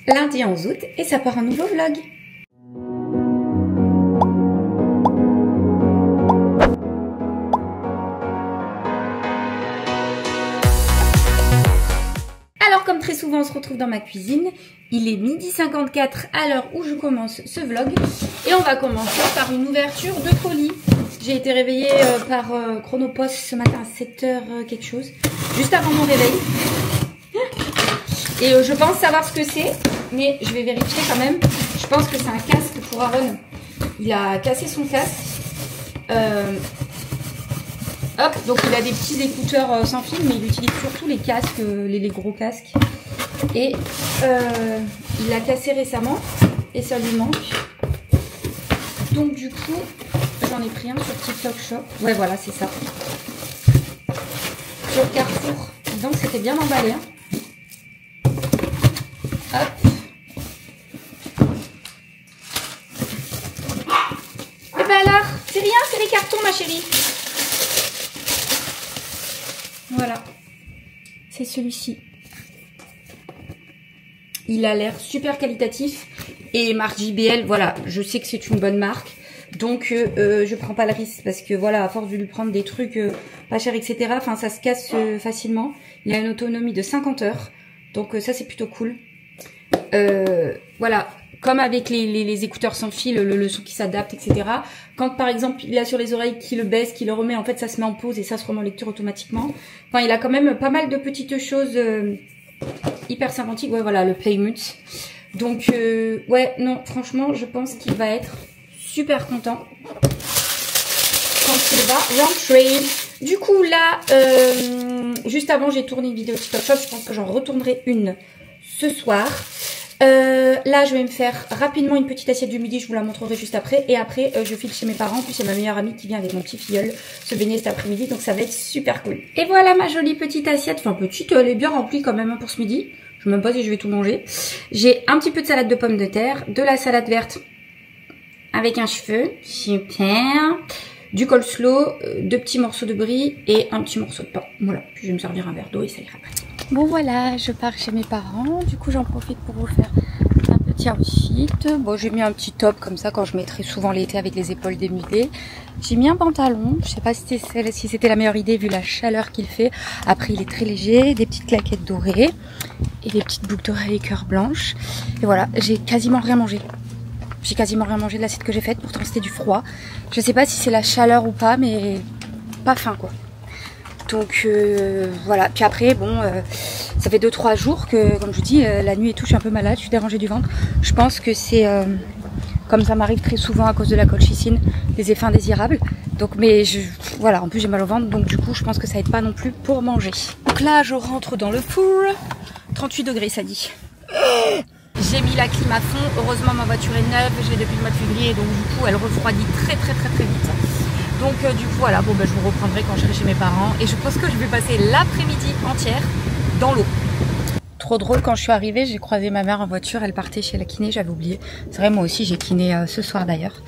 lundi 11 août et ça part un nouveau vlog. Alors comme très souvent on se retrouve dans ma cuisine, il est 12h54 à l'heure où je commence ce vlog et on va commencer par une ouverture de colis. J'ai été réveillée par Chronopost ce matin à 7h quelque chose, juste avant mon réveil. Et je pense savoir ce que c'est, mais je vais vérifier quand même. Je pense que c'est un casque pour Aaron. Il a cassé son casque. Hop, donc il a des petits écouteurs sans fil, mais il utilise surtout les casques, les gros casques. Et il l'a cassé récemment et ça lui manque. Donc du coup, j'en ai pris un sur TikTok Shop. Ouais, voilà, c'est ça. Sur Carrefour. Donc c'était bien emballé. Hein. Hop. Et ben alors, c'est rien, c'est les cartons, ma chérie. Voilà. C'est celui-ci. Il a l'air super qualitatif. Et marque JBL, voilà, je sais que c'est une bonne marque. Donc, je prends pas le risque parce que, voilà, à force de lui prendre des trucs pas chers, etc., enfin, ça se casse facilement. Il a une autonomie de 50 heures. Donc, ça, c'est plutôt cool. Voilà, comme avec les écouteurs sans fil, le son qui s'adapte, etc. Quand par exemple il a sur les oreilles qui le baisse, qui le remet, en fait ça se met en pause et ça se remet en lecture automatiquement. Enfin, il a quand même pas mal de petites choses hyper sympathiques. Ouais, voilà, le Playmute. Donc ouais, non, franchement, je pense qu'il va être super content quand il va rentrer. Du coup là, juste avant j'ai tourné une vidéo TikTok Shop, je pense que j'en retournerai une ce soir. Là je vais me faire rapidement une petite assiette du midi, je vous la montrerai juste après. Et après je file chez mes parents, en plus c'est ma meilleure amie qui vient avec mon petit filleul se baigner cet après-midi, donc ça va être super cool. Et voilà ma jolie petite assiette, enfin petite, elle est bien remplie quand même pour ce midi. Je sais même pas si je vais tout manger. J'ai un petit peu de salade de pommes de terre, de la salade verte avec un cheveu, super, du coleslaw, 2 petits morceaux de brie et un petit morceau de pain. Voilà, puis je vais me servir un verre d'eau et ça ira après. Bon voilà, je pars chez mes parents, du coup j'en profite pour vous faire un petit outfit. Bon, j'ai mis un petit top comme ça quand je mettrai souvent l'été avec les épaules dénudées. J'ai mis un pantalon, je sais pas si c'était la meilleure idée vu la chaleur qu'il fait. Après il est très léger, des petites claquettes dorées et des petites boucles d'oreilles cœur blanches. Et voilà, j'ai quasiment rien mangé. J'ai quasiment rien mangé de l'assiette que j'ai faite, pourtant c'était du froid. Je sais pas si c'est la chaleur ou pas, mais pas faim quoi. Donc voilà, puis après bon ça fait 2-3 jours que comme je vous dis la nuit et tout je suis un peu malade, je suis dérangée du ventre. Je pense que c'est comme ça m'arrive très souvent à cause de la colchicine, des effets indésirables. Donc mais voilà, en plus j'ai mal au ventre, donc du coup je pense que ça aide pas non plus pour manger. Donc là je rentre dans le four, 38 degrés ça dit. J'ai mis la clim à fond, heureusement ma voiture est neuve, je l'ai depuis le mois de février, donc du coup elle refroidit très vite. Donc du coup voilà, bon je vous reprendrai quand je serai chez mes parents et je pense que je vais passer l'après-midi entière dans l'eau. Trop drôle, quand je suis arrivée, j'ai croisé ma mère en voiture, elle partait chez la kiné, j'avais oublié. C'est vrai, moi aussi j'ai kiné ce soir d'ailleurs.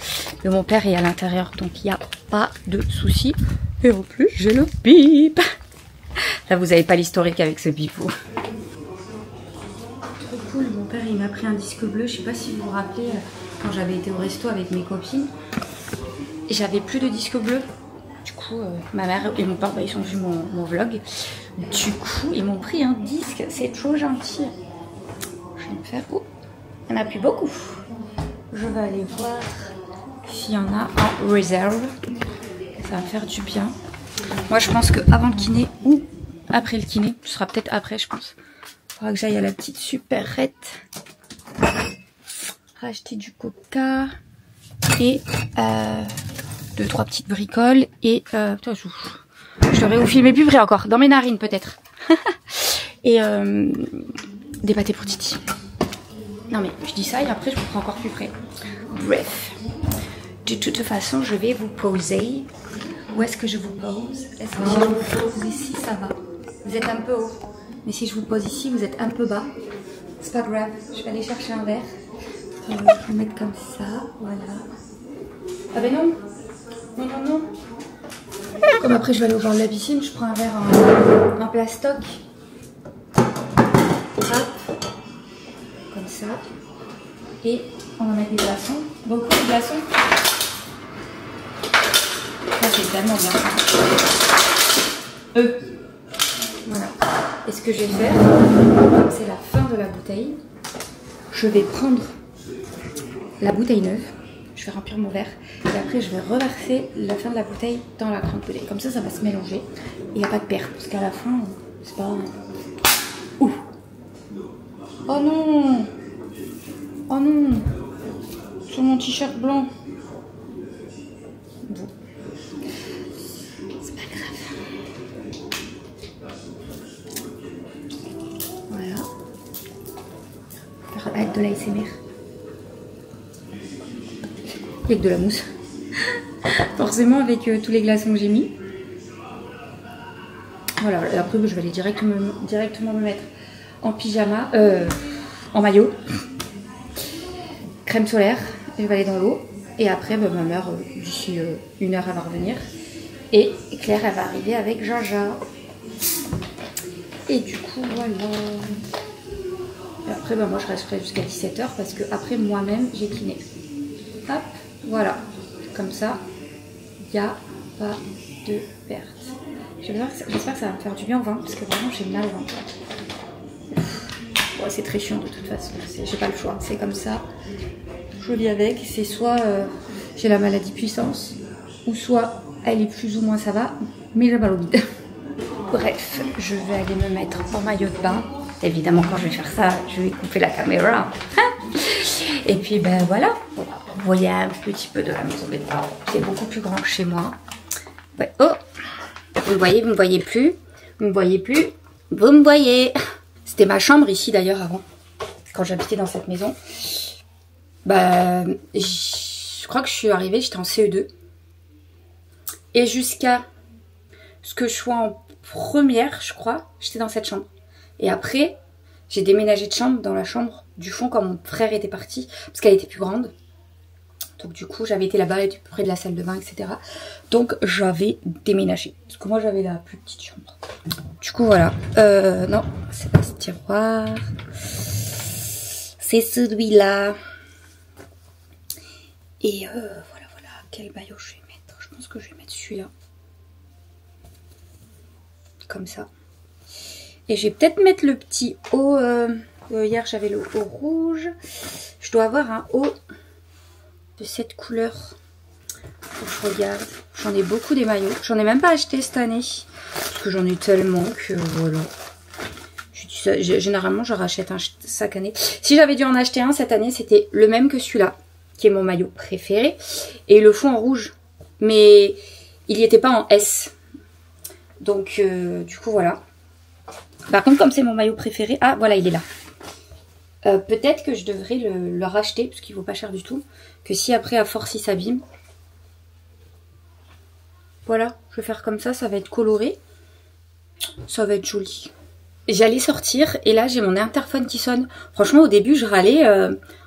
Et mon père est à l'intérieur, donc il n'y a pas de souci. Et en plus, j'ai le bip. Là, vous n'avez pas l'historique avec ce bip. Trop cool, mon père il m'a pris un disque bleu, je sais pas si vous vous rappelez, quand j'avais été au resto avec mes copines. J'avais plus de disque bleu. Du coup, ma mère et mon père, ils ont vu mon vlog. Du coup, ils m'ont pris un disque. C'est trop gentil. Je vais me faire... Oh, il n'y en a plus beaucoup. Je vais aller voir s'il y en a en réserve. Ça va me faire du bien. Moi, je pense qu'avant le kiné ou après le kiné, ce sera peut-être après, je pense. Il faudra que j'aille à la petite supérette. Racheter du coca. Et 2-3 petites bricoles et je devrais vous filmer plus près encore, dans mes narines peut-être. Et des pâtés pour Titi. Non mais je dis ça et après je vous prends encore plus près. Bref, de toute façon je vais vous poser. Où est-ce que je vous pose? Est-ce que si je vous pose ici ça va? Vous êtes un peu haut, mais si je vous pose ici vous êtes un peu bas. C'est pas grave, je vais aller chercher un verre. Je vais le mettre comme ça, voilà. Ah ben non, non. Comme après je vais aller au bord de la piscine, je prends un verre en plastoc. Hop. comme ça. Et on va mettre des glaçons, beaucoup de glaçons. Ça c'est tellement bien. Voilà. Et ce que je vais faire, comme c'est la fin de la bouteille, je vais prendre la bouteille neuve, je vais remplir mon verre et après je vais reverser la fin de la bouteille dans la grande bouteille. Comme ça, ça va se mélanger. Il n'y a pas de perte parce qu'à la fin, c'est pas... Ouh. Oh non! Oh non! Sur mon t-shirt blanc. Bon. C'est pas grave. Voilà. On va faire avec de l'ASMR. Avec de la mousse. Forcément avec tous les glaçons que j'ai mis. Voilà, après je vais aller directement me mettre en pyjama, en maillot, crème solaire, je vais aller dans l'eau. Et après ma mère, d'ici 1 heure, elle va revenir. Et Claire, elle va arriver avec Jaja. Et du coup, voilà. Et après, moi je resterai jusqu'à 17 h parce que après moi-même, j'ai cleané. Hop, voilà. Comme ça, il n'y a pas de perte. J'espère que ça va me faire du bien au ventre parce que vraiment j'ai mal au ventre. Bon, c'est très chiant de toute façon, j'ai pas le choix, c'est comme ça. Je vis avec, c'est soit j'ai la maladie puissance ou soit elle est plus ou moins ça va, mais j'ai mal au bide. Bref, je vais aller me mettre en maillot de bain. Évidemment, quand je vais faire ça, je vais couper la caméra. Et puis ben voilà, vous voyez un petit peu de la maison des parents. C'est beaucoup plus grand que chez moi. Ouais. Oh, vous le voyez, vous ne me voyez plus. Vous ne me voyez plus. Vous me voyez. C'était ma chambre ici d'ailleurs avant, quand j'habitais dans cette maison. Bah, je crois que je suis arrivée, j'étais en CE2. Et jusqu'à ce que je sois en première, je crois, j'étais dans cette chambre. Et après, j'ai déménagé de chambre dans la chambre du fond quand mon frère était parti, parce qu'elle était plus grande. Donc du coup, j'avais été là-bas, elle était plus près de la salle de bain, etc. Donc j'avais déménagé, parce que moi j'avais la plus petite chambre. Du coup voilà, non, c'est pas ce tiroir, c'est celui-là. Et voilà, quel maillot je vais mettre? Je pense que je vais mettre celui-là. Comme ça. Et je vais peut-être mettre le petit haut. Hier j'avais le haut rouge. Je dois avoir un haut de cette couleur. Faut que je regarde. J'en ai beaucoup des maillots. J'en ai même pas acheté cette année. Parce que j'en ai tellement que voilà. Généralement je rachète un chaque année. Si j'avais dû en acheter un cette année, c'était le même que celui-là, qui est mon maillot préféré. Et le fond en rouge. Mais il n'y était pas en S. Donc du coup voilà. Par contre, comme c'est mon maillot préféré... Ah, voilà, il est là. Peut-être que je devrais le racheter, parce qu'il vaut pas cher du tout. Que si après, à force, il s'abîme. Voilà, je vais faire comme ça, ça va être coloré. Ça va être joli. J'allais sortir, et là, j'ai mon interphone qui sonne. Franchement, au début, je râlais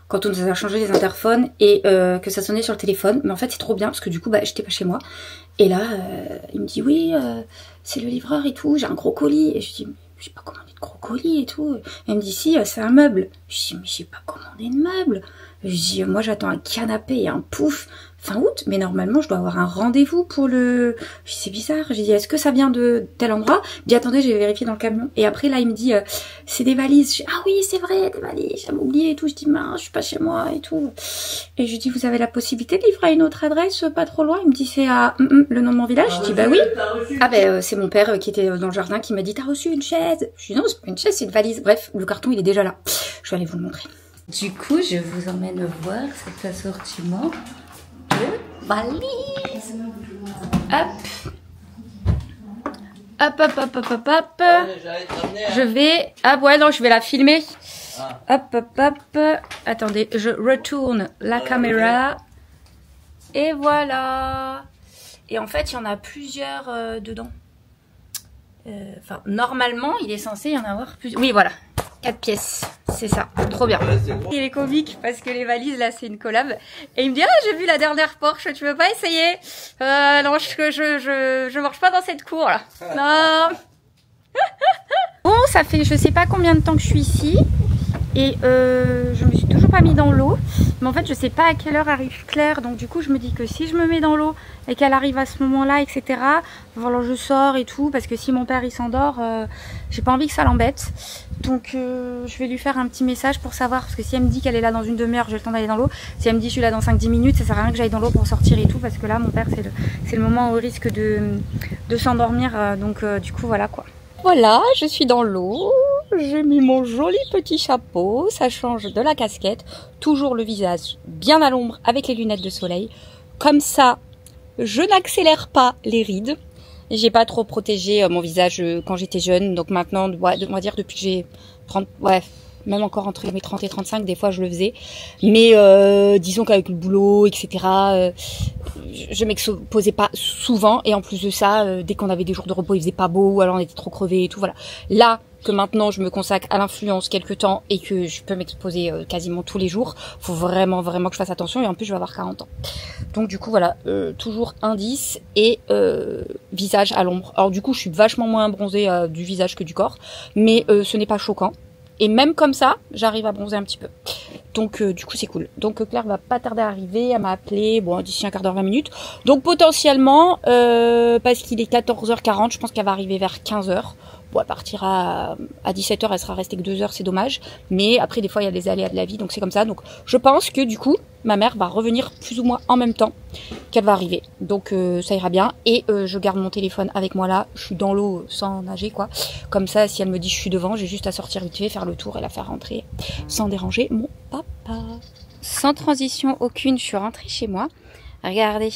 quand on nous a changé les interphones et que ça sonnait sur le téléphone. Mais en fait, c'est trop bien, parce que du coup, bah, j'étais pas chez moi. Et là, il me dit, oui, c'est le livreur et tout, j'ai un gros colis. Et je dis... j'ai pas commandé de gros colis et tout. Elle me dit si, c'est un meuble. Je dis mais j'ai pas commandé de meuble. Je dis moi j'attends un canapé et un pouf fin août, mais normalement je dois avoir un rendez-vous pour le... Je dis c'est bizarre. J'ai dit est-ce que ça vient de tel endroit? Il dit attendez, je vais vérifier dans le camion. Et après là il me dit c'est des valises. Je dis ah oui c'est vrai, des valises, j'avais oublié et tout. Je dis mince, je suis pas chez moi et tout. Et je lui dis vous avez la possibilité de livrer à une autre adresse pas trop loin? Il me dit c'est à le nom de mon village. Je dis bah oui. Ah ben c'est mon père qui était dans le jardin qui m'a dit t'as reçu une chaise? Je dis non c'est pas une chaise, c'est une valise. Bref, le carton il est déjà là. Je vais aller vous le montrer. Du coup je vous emmène voir cet assortiment de valises. Hop. Hop hop hop hop hop hop. Je vais... Ah ouais non je vais la filmer. Hop hop hop. Attendez, je retourne la caméra. Et voilà. Et en fait il y en a plusieurs dedans. Enfin, normalement, il est censé y en avoir plus. Oui, voilà. 4 pièces. C'est ça. Trop bien. Il est comique parce que les valises, là, c'est une collab. Et il me dit, ah, j'ai vu la dernière Porsche, tu veux pas essayer? Non, je marche pas dans cette cour, là. Non. Bon, ça fait je sais pas combien de temps que je suis ici. Et je me suis toujours pas mis dans l'eau. Mais en fait, je sais pas à quelle heure arrive Claire. Donc du coup, je me dis que si je me mets dans l'eau et qu'elle arrive à ce moment-là, etc. Alors je sors et tout. Parce que si mon père il s'endort, j'ai pas envie que ça l'embête. Donc je vais lui faire un petit message pour savoir. Parce que si elle me dit qu'elle est là dans une demi-heure, j'ai le temps d'aller dans l'eau. Si elle me dit je suis là dans 5-10 minutes, ça sert à rien que j'aille dans l'eau pour sortir et tout. Parce que là, mon père, c'est le moment où il risque de s'endormir. Donc du coup, voilà quoi. Voilà, je suis dans l'eau. J'ai mis mon joli petit chapeau, ça change de la casquette, toujours le visage bien à l'ombre avec les lunettes de soleil. Comme ça, je n'accélère pas les rides. J'ai pas trop protégé mon visage quand j'étais jeune, donc maintenant, on va dire depuis que j'ai 30, ouais, même encore entre mes 30 et 35, des fois je le faisais. Mais disons qu'avec le boulot, etc., je m'exposais pas souvent. Et en plus de ça, dès qu'on avait des jours de repos, il faisait pas beau, ou alors on était trop crevés et tout, voilà. Là, que maintenant je me consacre à l'influence quelque temps et que je peux m'exposer quasiment tous les jours, faut vraiment que je fasse attention, et en plus je vais avoir 40 ans. Donc du coup voilà, toujours indice et visage à l'ombre. Alors du coup je suis vachement moins bronzée du visage que du corps, mais ce n'est pas choquant. Et même comme ça, j'arrive à bronzer un petit peu. Donc du coup c'est cool. Donc Claire va pas tarder à arriver, elle m'a appelé, bon d'ici un quart d'heure, 20 minutes. Donc potentiellement, parce qu'il est 14h40, je pense qu'elle va arriver vers 15h. Bon, elle partira à 17h, elle sera restée que 2 heures, c'est dommage. Mais après, des fois, il y a des aléas de la vie, donc c'est comme ça. Donc, je pense que du coup, ma mère va revenir plus ou moins en même temps qu'elle va arriver. Donc, ça ira bien. Et je garde mon téléphone avec moi là. Je suis dans l'eau sans nager, quoi. Comme ça, si elle me dit je suis devant, j'ai juste à sortir vite fait, faire le tour et la faire rentrer sans déranger mon papa. Sans transition aucune, je suis rentrée chez moi. Regardez,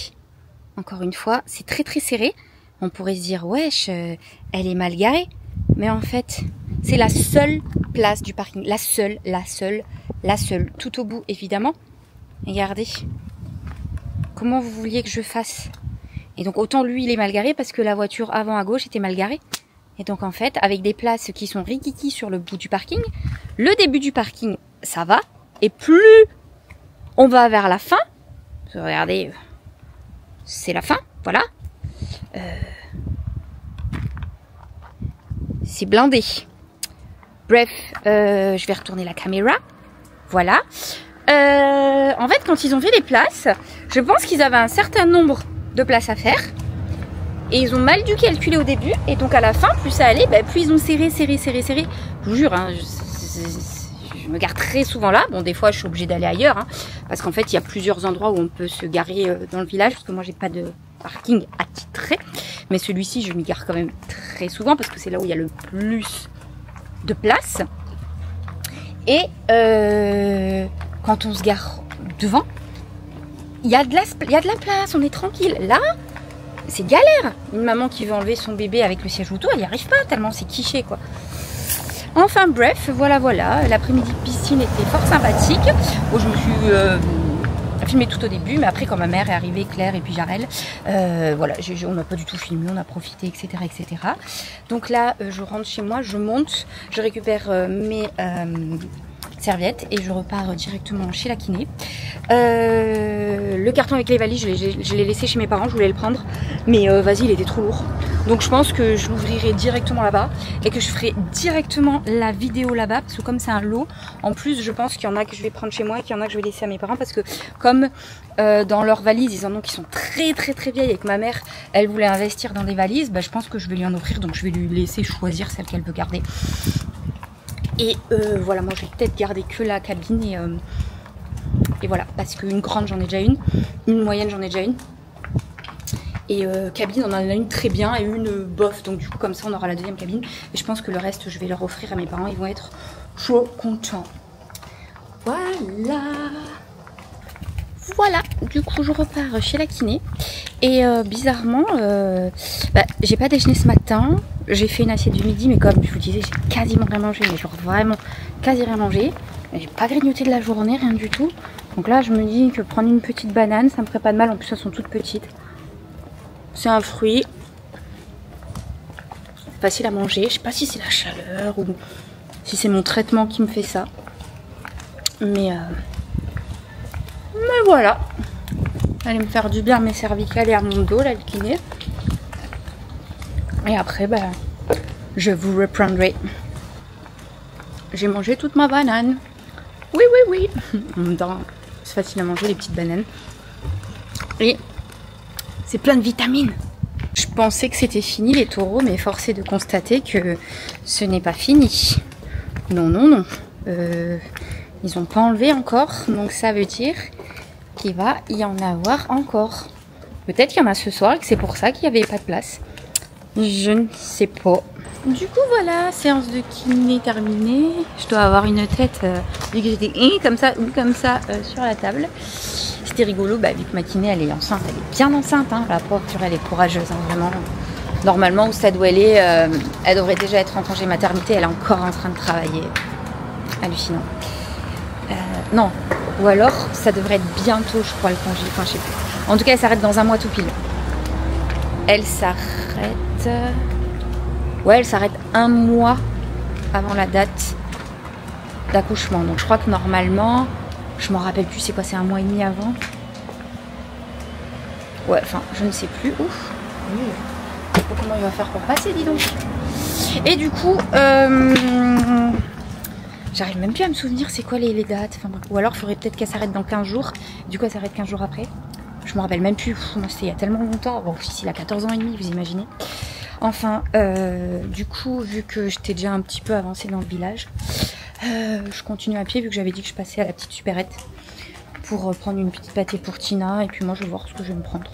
encore une fois, c'est très très serré. On pourrait se dire, wesh, elle est mal garée. Mais en fait, c'est la seule place du parking. La seule. Tout au bout, évidemment. Regardez. Comment vous vouliez que je fasse? Et donc, autant lui, il est mal garé parce que la voiture avant à gauche était mal garée. Et donc, en fait, avec des places qui sont rikiki sur le bout du parking, le début du parking, ça va. Et plus on va vers la fin, regardez, c'est la fin, voilà. C'est blindé. Bref, je vais retourner la caméra. Voilà. En fait, quand ils ont fait les places, je pense qu'ils avaient un certain nombre de places à faire. Et ils ont mal dû calculer au début. Et donc à la fin, plus ça allait, plus ils ont serré. Je vous jure, hein, je me gare très souvent là. Bon, des fois, je suis obligée d'aller ailleurs. Hein, parce qu'en fait, il y a plusieurs endroits où on peut se garer dans le village. Parce que moi, j'ai pas de parking attitré. Mais celui-ci, je m'y gare quand même très souvent. Parce que c'est là où il y a le plus de place. Et quand on se gare devant, il y a de la place. On est tranquille. Là, c'est galère. Une maman qui veut enlever son bébé avec le siège auto, elle n'y arrive pas tellement c'est quiché quoi. Enfin bref, voilà. L'après-midi de piscine était fort sympathique. Bon, je me suis filmé tout au début, mais après quand ma mère est arrivée, Claire et puis Jarel, voilà, on n'a pas du tout filmé, on a profité, etc. Donc là, je rentre chez moi, je monte, je récupère mes serviettes et je repars directement chez la kiné. Le carton avec les valises, je l'ai laissé chez mes parents, je voulais le prendre, mais vas-y, il était trop lourd. Donc je pense que je l'ouvrirai directement là-bas et que je ferai directement la vidéo là-bas, parce que comme c'est un lot, en plus je pense qu'il y en a que je vais prendre chez moi et qu'il y en a que je vais laisser à mes parents, parce que comme dans leurs valises, ils en ont qui sont très vieilles et que ma mère, elle voulait investir dans des valises, je pense que je vais lui en offrir, donc je vais lui laisser choisir celle qu'elle veut garder. Et voilà, moi je vais peut-être garder que la cabine et voilà, parce qu'une grande j'en ai déjà une moyenne j'en ai déjà une. Et cabine on en a une très bien et une bof, donc du coup comme ça on aura la deuxième cabine. Et je pense que le reste je vais leur offrir à mes parents, ils vont être trop contents. Voilà, du coup je repars chez la kiné. Et bizarrement, j'ai pas déjeuné ce matin. J'ai fait une assiette du midi, mais comme je vous disais, j'ai quasiment rien mangé, mais genre vraiment quasi rien mangé. J'ai pas grignoté de la journée, rien du tout. Donc là, je me dis que prendre une petite banane, ça me ferait pas de mal. En plus, elles sont toutes petites. C'est un fruit. Facile à manger. Je sais pas si c'est la chaleur ou si c'est mon traitement qui me fait ça. Mais voilà. Allez me faire du bien à mes cervicales et à mon dos, la kiné. Et après, je vous reprendrai. j'ai mangé toute ma banane. Oui, oui, oui. En même temps, c'est facile à manger les petites bananes. Et c'est plein de vitamines. Je pensais que c'était fini les taureaux, mais force est de constater que ce n'est pas fini. Non, non, non. Ils n'ont pas enlevé encore, donc ça veut dire qu'il va y en avoir encore. Peut-être qu'il y en a ce soir et que c'est pour ça qu'il n'y avait pas de place. Je ne sais pas. Du coup, voilà, séance de kiné terminée. Je dois avoir une tête, vu que j'étais comme ça ou comme ça sur la table. C'était rigolo, bah, vu que ma kiné, elle est enceinte. Elle est bien enceinte, hein, la pauvre, elle est courageuse, hein, vraiment. Normalement, au stade où elle est, elle devrait déjà être en congé maternité. Elle est encore en train de travailler. Hallucinant. Non, ou alors, ça devrait être bientôt, je crois, le congé. Enfin, je sais plus. En tout cas, elle s'arrête dans un mois tout pile. Elle s'arrête... Ouais, elle s'arrête un mois avant la date d'accouchement. Donc je crois que normalement, je m'en rappelle plus, c'est quoi, c'est un mois et demi avant? Ouais, enfin, je ne sais plus. Ouf. Comment il va faire pour passer, dis donc. Et du coup, j'arrive même plus à me souvenir c'est quoi les dates. Enfin, ou alors, il faudrait peut-être qu'elle s'arrête dans 15 jours. Du coup, elle s'arrête 15 jours après. Je me rappelle même plus. Moi, c'était il y a tellement longtemps. Bon, il a 14 ans et demi, vous imaginez. Enfin, du coup, vu que j'étais déjà un petit peu avancée dans le village, je continue à pied vu que j'avais dit que je passais à la petite supérette pour prendre une petite pâtée pour Tina et puis moi je vais voir ce que je vais me prendre.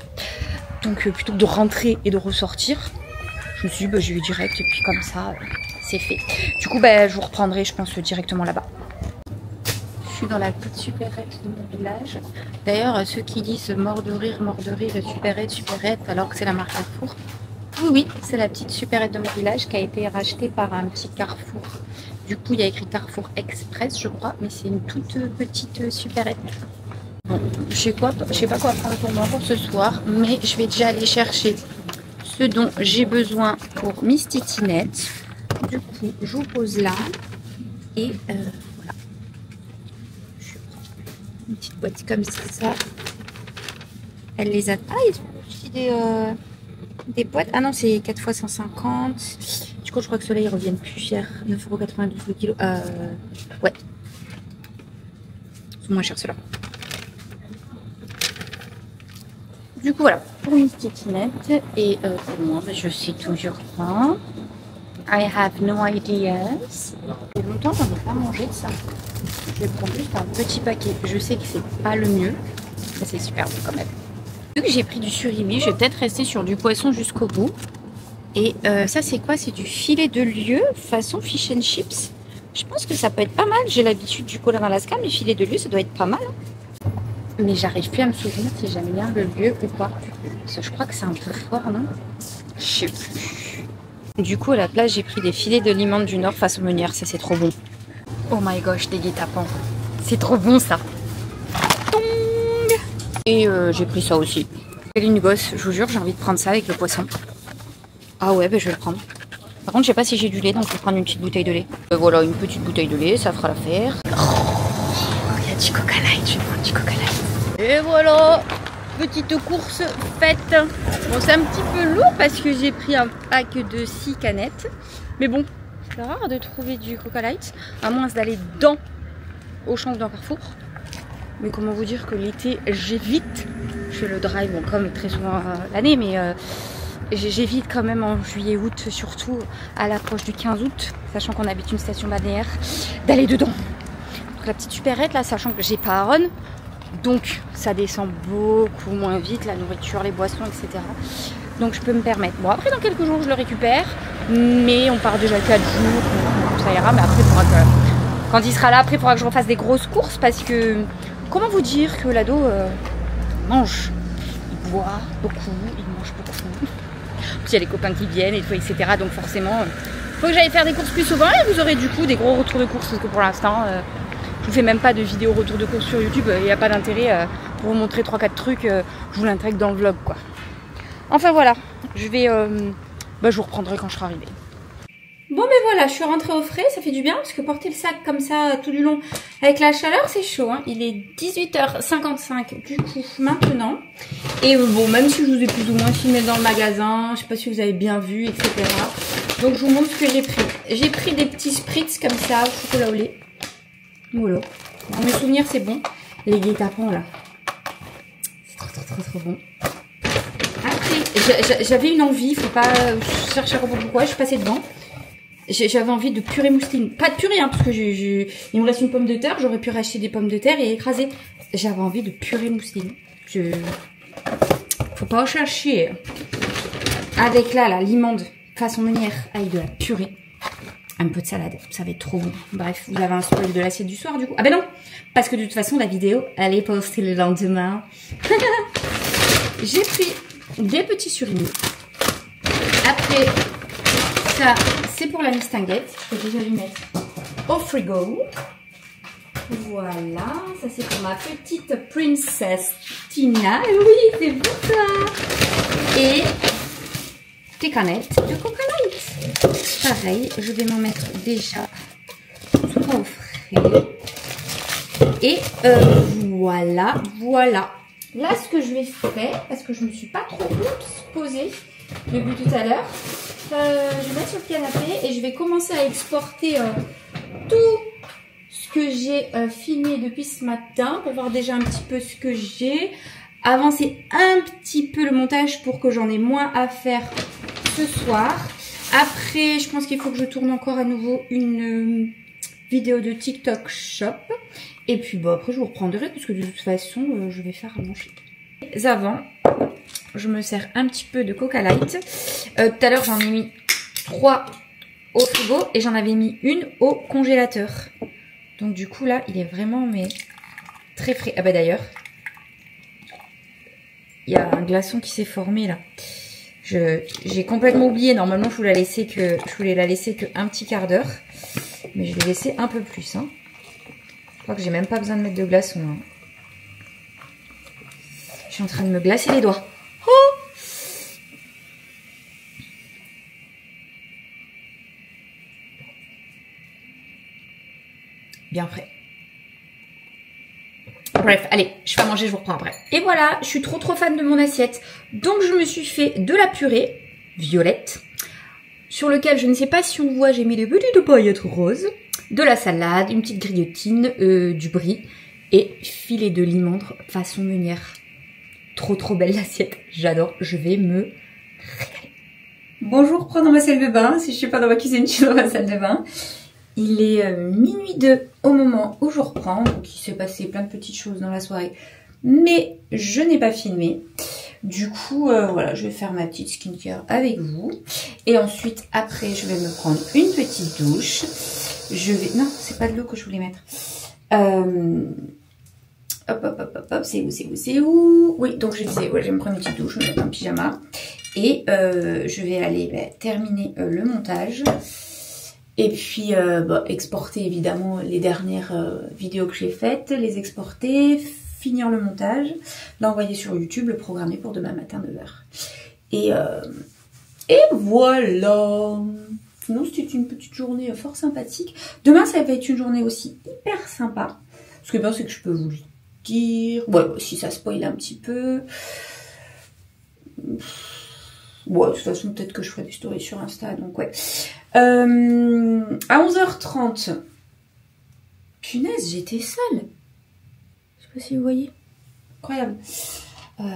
Donc plutôt que de rentrer et de ressortir, je me suis dit bah, je vais direct et puis comme ça c'est fait. Du coup bah, je vous reprendrai je pense directement là-bas. Je suis dans la petite supérette de mon village. D'ailleurs ceux qui disent mort de rire, supérette alors que c'est la marque Carrefour. Oui, oui, c'est la petite supérette de mon village qui a été rachetée par un petit Carrefour. Du coup, il y a écrit Carrefour Express, je crois, mais c'est une toute petite supérette. Bon, je sais pas quoi prendre pour moi pour ce soir, mais je vais déjà aller chercher ce dont j'ai besoin pour Miss Titinette. Du coup, je vous pose là et voilà. Je prends une petite boîte comme ça. Elle les a. Ah, ils ont aussi des boîtes. Ah non, c'est 4 x 150. Du coup, je crois que ceux-là, ils reviennent plus cher. 9,92 € le kilo. Ouais. C'est moins cher ceux-là. Du coup, voilà. Pour une petite nette. Et pour moi, je sais toujours pas. I have no ideas. Il y a longtemps, j'en ai pas mangé de ça. Je vais prendre juste un petit paquet. Je sais que c'est pas le mieux. Mais c'est super bon quand même. Vu que j'ai pris du surimi, je vais peut-être rester sur du poisson jusqu'au bout. Et ça c'est quoi? C'est du filet de lieu façon fish and chips. Je pense que ça peut être pas mal. J'ai l'habitude du Cola Alaska, mais filet de lieu ça doit être pas mal. Mais j'arrive plus à me souvenir si j'aime bien le lieu ou pas. Parce que je crois que c'est un peu fort, non? Je sais plus. Du coup à la place j'ai pris des filets de limande du Nord façon meunière. Ça c'est trop bon. Oh my gosh, des guet-apens. C'est trop bon ça. Et j'ai pris ça aussi. C'est une gosse, je vous jure, j'ai envie de prendre ça avec le poisson. Ah ouais, bah, je vais le prendre. Par contre, je sais pas si j'ai du lait, donc je vais prendre une petite bouteille de lait. Voilà, une petite bouteille de lait, ça fera l'affaire. Oh, il y a du Coca Light, je vais prendre du Coca Light. Et voilà, petite course faite. Bon, c'est un petit peu lourd parce que j'ai pris un pack de 6 canettes. Mais bon, c'est rare de trouver du Coca Light, à moins d'aller dans Auchan ou dans Carrefour. Mais comment vous dire que l'été, j'évite. Je fais le drive, bon, comme très souvent l'année, mais j'évite quand même en juillet-août, surtout à l'approche du 15 août, sachant qu'on habite une station balnéaire, d'aller dedans. Donc la petite supérette, là, sachant que j'ai pas Aaron, donc ça descend beaucoup moins vite, la nourriture, les boissons, etc. Donc je peux me permettre. Bon, après, dans quelques jours, je le récupère, mais on part déjà 4 jours, donc ça ira, mais après, il faudra que... Quand il sera là, après, il faudra que je refasse des grosses courses, parce que... Comment vous dire que l'ado mange, il boit beaucoup, il mange beaucoup. Puis il y a les copains qui viennent et tout, etc. Donc forcément, il faut que j'aille faire des courses plus souvent et vous aurez du coup des gros retours de courses parce que pour l'instant, je vous fais même pas de vidéo retour de courses sur YouTube. Il n'y a pas d'intérêt pour vous montrer 3-4 trucs. Je vous l'intègre dans le vlog quoi. Enfin voilà, je vais, je vous reprendrai quand je serai arrivée. Bon, ben voilà, je suis rentrée au frais, ça fait du bien, parce que porter le sac comme ça tout du long avec la chaleur, c'est chaud. Hein. Il est 18h55 du coup maintenant. Et bon, même si je vous ai plus ou moins filmé dans le magasin, je sais pas si vous avez bien vu, etc. Donc je vous montre ce que j'ai pris. J'ai pris des petits spritz comme ça, au chocolat au lait. Voilà. Dans mes souvenirs, c'est bon. Les guet-apens là. C'est trop bon. Après, j'avais une envie, faut pas chercher à comprendre pourquoi, je suis passée devant. J'avais envie de purée mousseline. Pas de purée, hein, parce que il me reste une pomme de terre. J'aurais pu racheter des pommes de terre et écraser. J'avais envie de purée mousseline. Faut pas chercher. Avec là, l'imande façon meunière avec de la purée. Un peu de salade. Ça va être trop bon. Bref, vous avez un spoil de l'assiette du soir, du coup. Ah ben non, parce que de toute façon, la vidéo, elle est postée le lendemain. J'ai pris des petits surimi. Après... ça, c'est pour la mistinguette. Je peux déjà lui mettre au frigo. Voilà. Ça, c'est pour ma petite princesse Tina. Oui, c'est pour ça. Et des canettes de Coca Light. Pareil, je vais m'en mettre déjà au frais. Et voilà. Là, ce que je vais faire, parce que je ne me suis pas trop posée depuis tout à l'heure, je vais mettre sur le canapé et je vais commencer à exporter tout ce que j'ai filmé depuis ce matin pour voir déjà un petit peu ce que j'ai. Avancer un petit peu le montage pour que j'en ai moins à faire ce soir. Après, je pense qu'il faut que je tourne encore à nouveau une vidéo de TikTok Shop. Et puis bon, après je vous reprendrai parce que de toute façon, je vais faire à manger. Avant, je me sers un petit peu de Coca Light. Tout à l'heure, j'en ai mis 3 au frigo et j'en avais mis une au congélateur. Donc du coup, là, il est vraiment mais très frais. Ah bah d'ailleurs, il y a un glaçon qui s'est formé là. J'ai complètement oublié. Normalement, je voulais la laisser que un petit quart d'heure. Mais je l'ai laissé un peu plus. Hein. Je crois que j'ai même pas besoin de mettre de glaçon. Hein. Je suis en train de me glacer les doigts. Oh! Bien frais. Bref, allez, je vais manger, je vous reprends après. Et voilà, je suis trop fan de mon assiette. Donc je me suis fait de la purée violette, sur lequel je ne sais pas si on voit, j'ai mis des petites paillettes roses, de la salade, une petite grillotine, du brie et filet de limandre façon meunière. Trop belle l'assiette, j'adore, je vais me régaler. Bonjour, prends dans ma salle de bain, si je suis pas dans ma cuisine, je suis dans ma salle de bain. Il est minuit 2 au moment où je reprends, donc il s'est passé plein de petites choses dans la soirée, mais je n'ai pas filmé. Du coup, voilà, je vais faire ma petite skincare avec vous. Et ensuite, après, je vais me prendre une petite douche. Non, c'est pas de l'eau que je voulais mettre. Hop, c'est où? Oui, donc je disais, ouais, je vais me prendre une petite douche, je vais mettre un pyjama. Et je vais aller terminer le montage. Et puis, exporter évidemment les dernières vidéos que j'ai faites, les exporter, finir le montage, l'envoyer sur YouTube, le programmer pour demain matin 9h. Et voilà. Sinon, c'était une petite journée fort sympathique. Demain, ça va être une journée aussi hyper sympa. Ce qui est bien, c'est que je peux vous le dire. Ouais, si ça spoil un petit peu. Ouais, de toute façon, peut-être que je ferai des stories sur Insta, donc ouais. À 11h30. Punaise, j'étais seule. Je sais pas si vous voyez. Incroyable.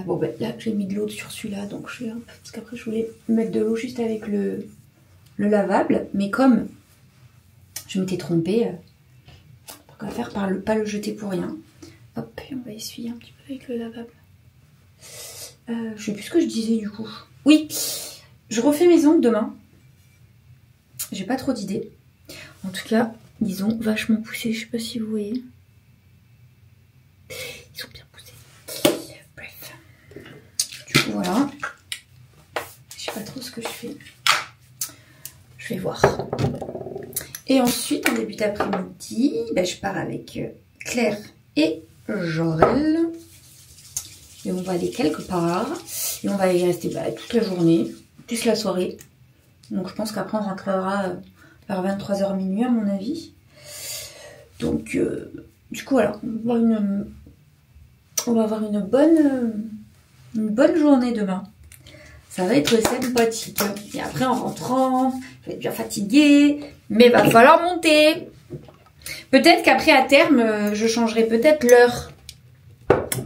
Bon, ben là, j'ai mis de l'eau sur celui-là, donc je vais un peu... Parce qu'après, je voulais mettre de l'eau juste avec le lavable. Mais comme je m'étais trompée, on va faire pas le jeter pour rien. Hop, et on va essuyer un petit peu avec le lavable. Je sais plus ce que je disais du coup. Oui, je refais mes ongles demain. J'ai pas trop d'idées. En tout cas, ils ont vachement poussé. Je sais pas si vous voyez. Ils sont bien poussés. Bref. Du coup, voilà. Je sais pas trop ce que je fais. Je vais voir. Et ensuite, en début d'après-midi, je pars avec Claire et Jorel. Et on va aller quelque part. Et on va y rester toute la journée, plus la soirée. Donc je pense qu'après on rentrera vers 23h minuit à mon avis. Donc du coup voilà, on va avoir une bonne journée demain. Ça va être sympathique. Et après en rentrant, je vais être bien fatiguée, mais va falloir monter. Peut-être qu'après à terme, je changerai peut-être l'heure.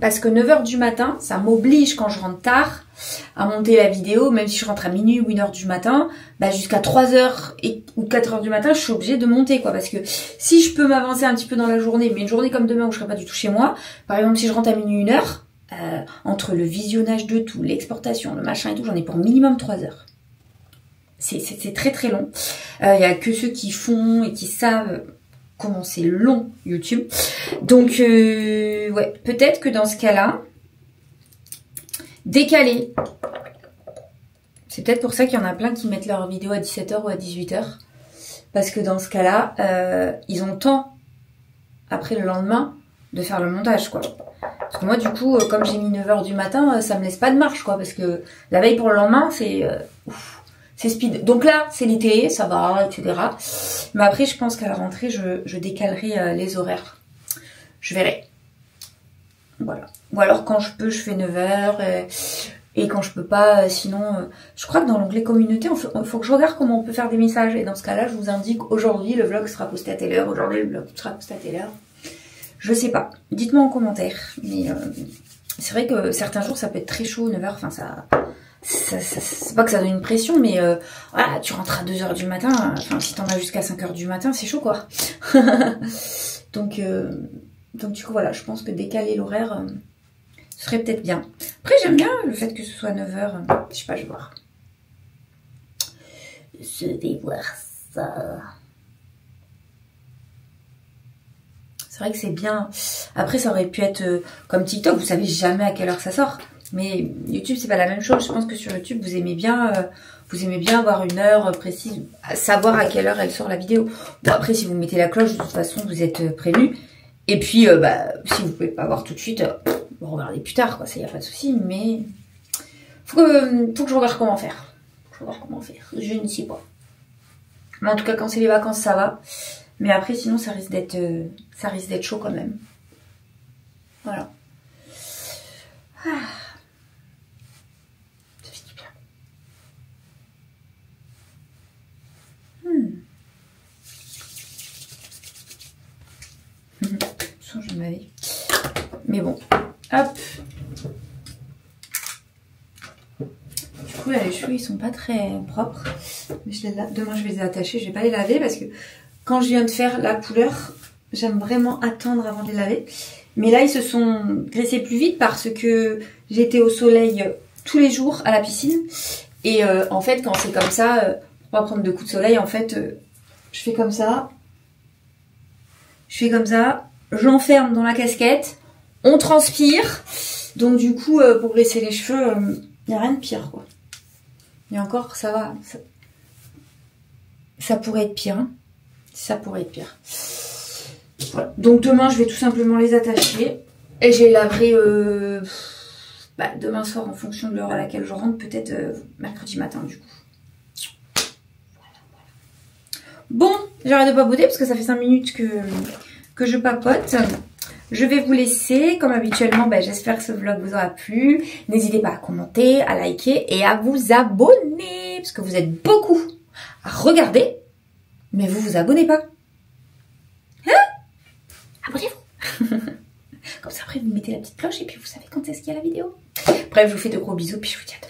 Parce que 9h du matin, ça m'oblige quand je rentre tard à monter la vidéo, même si je rentre à minuit ou 1h du matin, bah jusqu'à 3h ou 4h du matin, je suis obligée de monter, quoi. Parce que si je peux m'avancer un petit peu dans la journée, mais une journée comme demain où je serai pas du tout chez moi, par exemple si je rentre à minuit 1h, entre le visionnage de tout, l'exportation, le machin et tout, j'en ai pour minimum 3 heures. C'est très très long. Il y a que ceux qui font et qui savent comment c'est long YouTube. Donc ouais, peut-être que dans ce cas-là, décaler. C'est peut-être pour ça qu'il y en a plein qui mettent leurs vidéos à 17h ou à 18h. Parce que dans ce cas-là, ils ont le temps, après le lendemain, de faire le montage, quoi. Parce que moi, du coup, comme j'ai mis 9h du matin, ça me laisse pas de marge, quoi. Parce que la veille pour le lendemain, c'est speed. Donc là, c'est l'été, ça va, etc. Mais après, je pense qu'à la rentrée, je décalerai les horaires. Je verrai. Voilà. Ou alors, quand je peux, je fais 9h. Et quand je peux pas, sinon... je crois que dans l'onglet communauté, il faut que je regarde comment on peut faire des messages. Et dans ce cas-là, je vous indique, aujourd'hui, le vlog sera posté à telle heure. Aujourd'hui, le vlog sera posté à telle heure. Je sais pas. Dites-moi en commentaire. Mais c'est vrai que certains jours, ça peut être très chaud, 9h. Enfin, c'est pas que ça donne une pression, mais voilà, tu rentres à 2h du matin. Enfin, si t'en vas jusqu'à 5h du matin, c'est chaud, quoi. donc, du coup, voilà, je pense que décaler l'horaire, ce serait peut-être bien. Après, j'aime bien le fait que ce soit 9h. Je sais pas, je vais voir. Je vais voir ça. C'est vrai que c'est bien. Après, ça aurait pu être comme TikTok. Vous savez jamais à quelle heure ça sort. Mais YouTube, c'est pas la même chose. Je pense que sur YouTube, vous aimez bien avoir une heure précise, savoir à quelle heure elle sort la vidéo. Bon, après, si vous mettez la cloche, de toute façon, vous êtes prévenu. Et puis, si vous pouvez pas voir tout de suite, vous regardez plus tard, quoi. Ça, y a pas de souci. Mais faut que je regarde comment faire. Je ne sais pas. Mais en tout cas, quand c'est les vacances, ça va. Mais après, sinon, ça risque d'être chaud quand même. Voilà. Ah. Ça fait du bien. De toute façon, je vais me laver. Mais bon. Hop. Du coup, là, les cheveux, ils sont pas très propres. Mais demain, je vais les attacher. Je vais pas les laver parce que quand je viens de faire la couleur, j'aime vraiment attendre avant de les laver. Mais là, ils se sont graissés plus vite parce que j'étais au soleil tous les jours à la piscine. Et en fait, quand c'est comme ça, pour pas prendre de coups de soleil, en fait, je fais comme ça. J'enferme dans la casquette. On transpire. Donc du coup, pour graisser les cheveux, il n'y a rien de pire, quoi. Et encore, ça va. Ça pourrait être pire, hein. Ça pourrait être pire. Voilà. Donc demain, je vais tout simplement les attacher. Et je les laverai demain soir en fonction de l'heure à laquelle je rentre. Peut-être mercredi matin, du coup. Voilà. Bon, j'arrête de papoter parce que ça fait 5 minutes que je papote. Je vais vous laisser. Comme habituellement, j'espère que ce vlog vous aura plu. N'hésitez pas à commenter, à liker et à vous abonner. Parce que vous êtes beaucoup à regarder. Mais vous vous abonnez pas. Hein? Abonnez-vous. Comme ça, après, vous mettez la petite cloche et puis vous savez quand est-ce qu'il y a la vidéo. Bref, je vous fais de gros bisous puis je vous dis à demain.